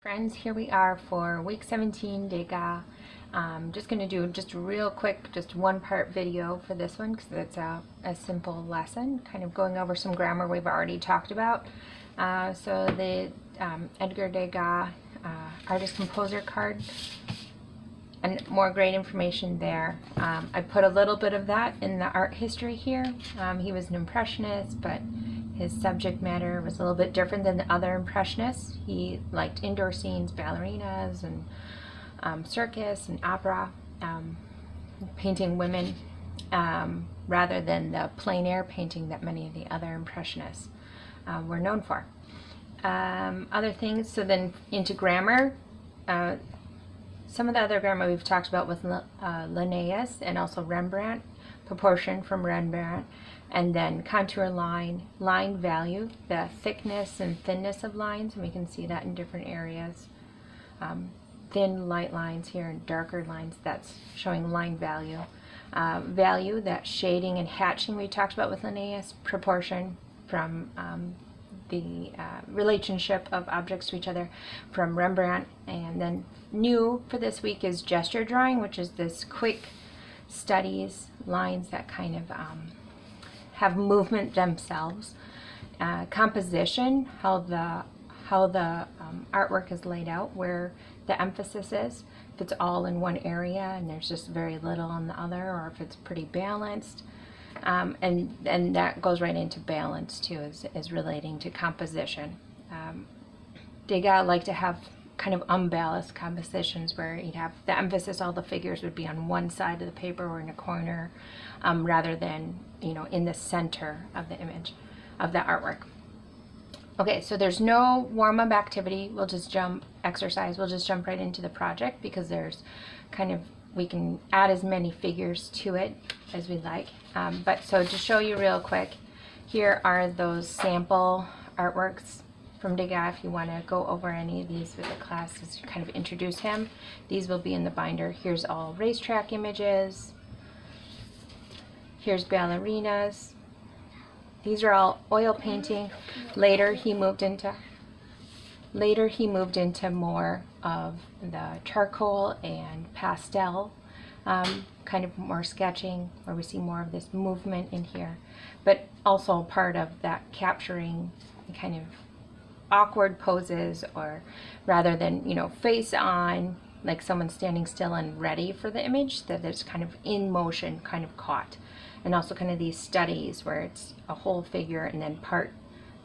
Friends, here we are for week 17 Degas. Just going to do just a real quick, just one part video for this one because it's a simple lesson, kind of going over some grammar we've already talked about. So the Edgar Degas artist-composer card, and more great information there. I put a little bit of that in the art history here. He was an impressionist, but his subject matter was a little bit different than the other impressionists. He liked indoor scenes, ballerinas, and circus and opera, painting women, rather than the plein air painting that many of the other impressionists were known for. Other things, so then into grammar, some of the other grammar we've talked about with Linnaeus and also Rembrandt, proportion from Rembrandt, and then contour line, line value, the thickness and thinness of lines, and we can see that in different areas. Thin light lines here and darker lines, that's showing line value. Value, that shading and hatching we talked about with Linnaeus, proportion from the relationship of objects to each other from Rembrandt. And then new for this week is gesture drawing, which is this quick studies, lines that kind of have movement themselves. Composition, how the artwork is laid out, where the emphasis is, if it's all in one area and there's just very little on the other, or if it's pretty balanced. And that goes right into balance too, is relating to composition. Degas liked to have kind of unbalanced compositions where you'd have the emphasis, all the figures would be on one side of the paper or in a corner, rather than, in the center of the image of the artwork. Okay, so there's no warm-up activity. We'll just jump right into the project because there's kind of, we can add as many figures to it as we like. But so to show you real quick, here are those sample artworks from Degas. If you want to go over any of these with the class to kind of introduce him, these will be in the binder. Here's all racetrack images. Here's ballerinas. These are all oil painting. Later he moved into more of the charcoal and pastel, kind of more sketching, where we see more of this movement in here, but also part of that capturing kind of awkward poses, or rather than face on, like someone standing still and ready for the image, that it's kind of in motion, kind of caught. And also kind of these studies where it's a whole figure and then part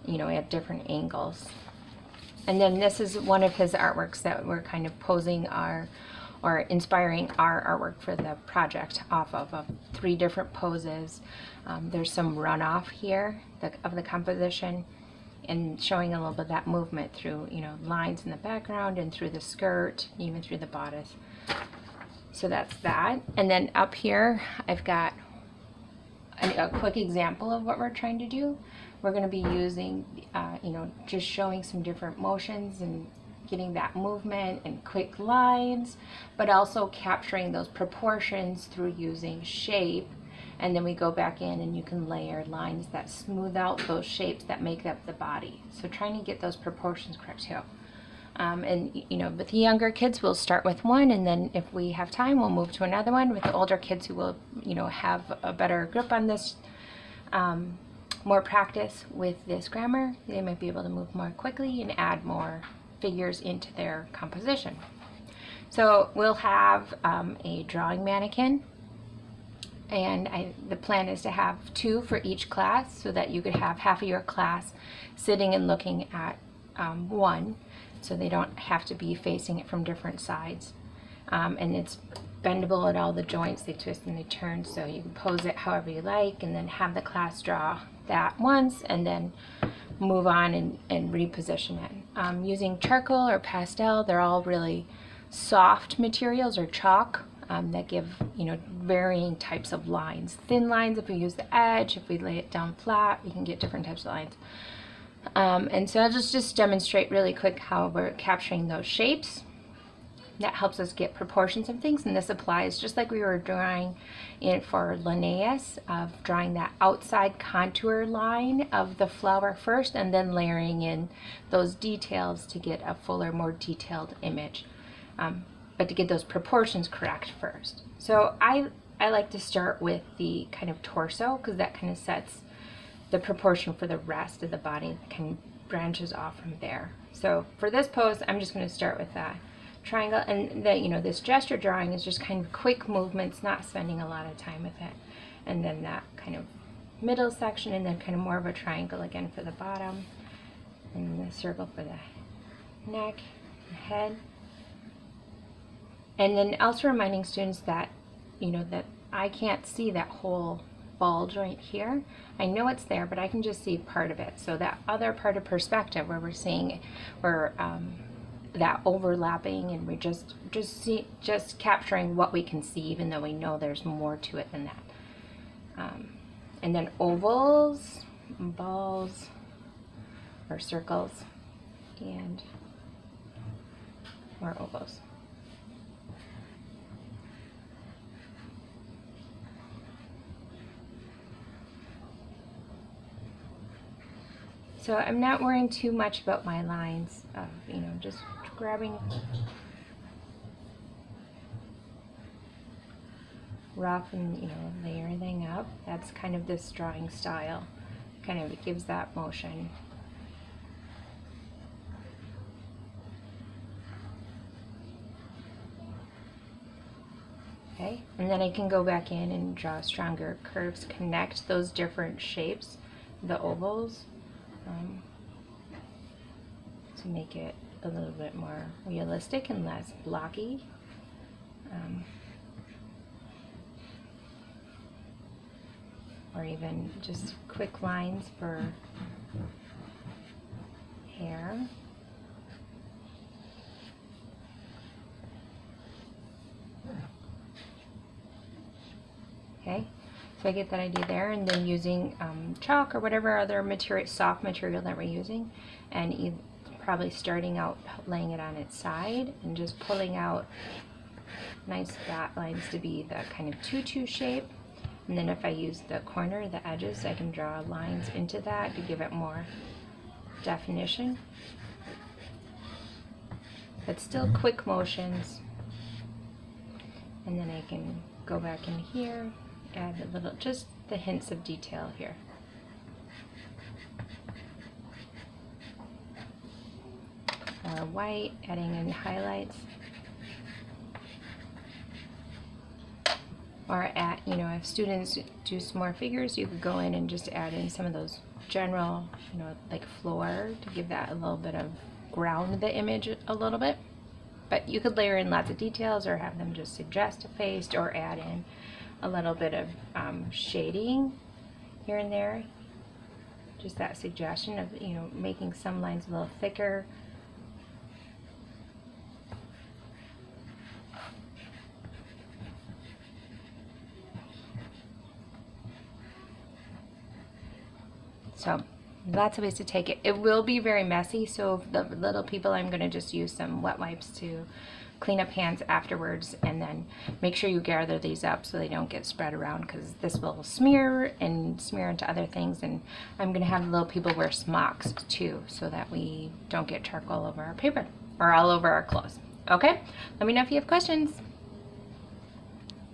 at different angles. And then this is one of his artworks that we're kind of posing or inspiring our artwork for the project off of 3 different poses. There's some runoff here of the composition, and showing a little bit of that movement through lines in the background and through the skirt, even through the bodice. So that's that. And then up here I've got a quick example of what we're trying to do. We're going to be using just showing some different motions and getting that movement and quick lines, but also capturing those proportions through using shape. And then we go back in and you can layer lines that smooth out those shapes that make up the body. So trying to get those proportions correct too. And with the younger kids, we'll start with one, and then if we have time, we'll move to another one. With the older kids who will, have a better grip on this, more practice with this grammar, they might be able to move more quickly and add more figures into their composition. So we'll have a drawing mannequin, and the plan is to have 2 for each class, so that you could have half of your class sitting and looking at one, so they don't have to be facing it from different sides. And it's bendable at all the joints, they twist and they turn, so you can pose it however you like, and then have the class draw that once and then move on and reposition it. Using charcoal or pastel, they're all really soft materials, or chalk, that give varying types of lines. Thin lines if we use the edge, if we lay it down flat, we can get different types of lines. And so I'll just demonstrate really quick how we're capturing those shapes. that helps us get proportions of things, and this applies just like we were drawing in for Linnaeus, of drawing that outside contour line of the flower first and then layering in those details to get a fuller, more detailed image, but to get those proportions correct first. So I like to start with the kind of torso, because that kind of sets the proportion for the rest of the body that kind of branches off from there. So for this pose, I'm just going to start with that triangle, and that, you know, this gesture drawing is just kind of quick movements, not spending a lot of time with it. And then that kind of middle section, and then kind of more of a triangle again for the bottom, and the circle for the neck, the head. And then also reminding students that, you know, that I can't see that whole bulge right here. I know it's there, but I can just see part of it. So that other part of perspective where we're seeing, that overlapping, and we're just capturing what we can see, even though we know there's more to it than that. And then ovals, balls, or circles, and more ovals. So I'm not worrying too much about my lines, you know, just grabbing rough and, you know, lay everything up. That's kind of this drawing style. Kind of, it gives that motion. Okay, and then I can go back in and draw stronger curves, connect those different shapes, the ovals, to make it a little bit more realistic and less blocky. Or even just quick lines for hair. Okay, so I get that idea there, and then using chalk or whatever other material, soft material that we're using, and probably starting out laying it on its side and just pulling out nice flat lines to be the kind of tutu shape. And then if I use the corner, the edges, I can draw lines into that to give it more definition. But still quick motions. And then I can go back in here, add a little, just the hints of detail here. More white, adding in highlights. Or you know, if students do some more figures, you could go in and just add in some of those general, you know, like floor, to give that a little bit of, ground the image a little bit. But you could layer in lots of details, or have them just suggest a face, or add in a little bit of shading here and there. Just that suggestion of, you know, making some lines a little thicker. So lots of ways to take it. It will be very messy, so the little people, I'm going to just use some wet wipes to clean up hands afterwards, and then make sure you gather these up so they don't get spread around, because this will smear and smear into other things. And I'm going to have the little people wear smocks too, so that we don't get charcoal over our paper or all over our clothes. Okay, let me know if you have questions.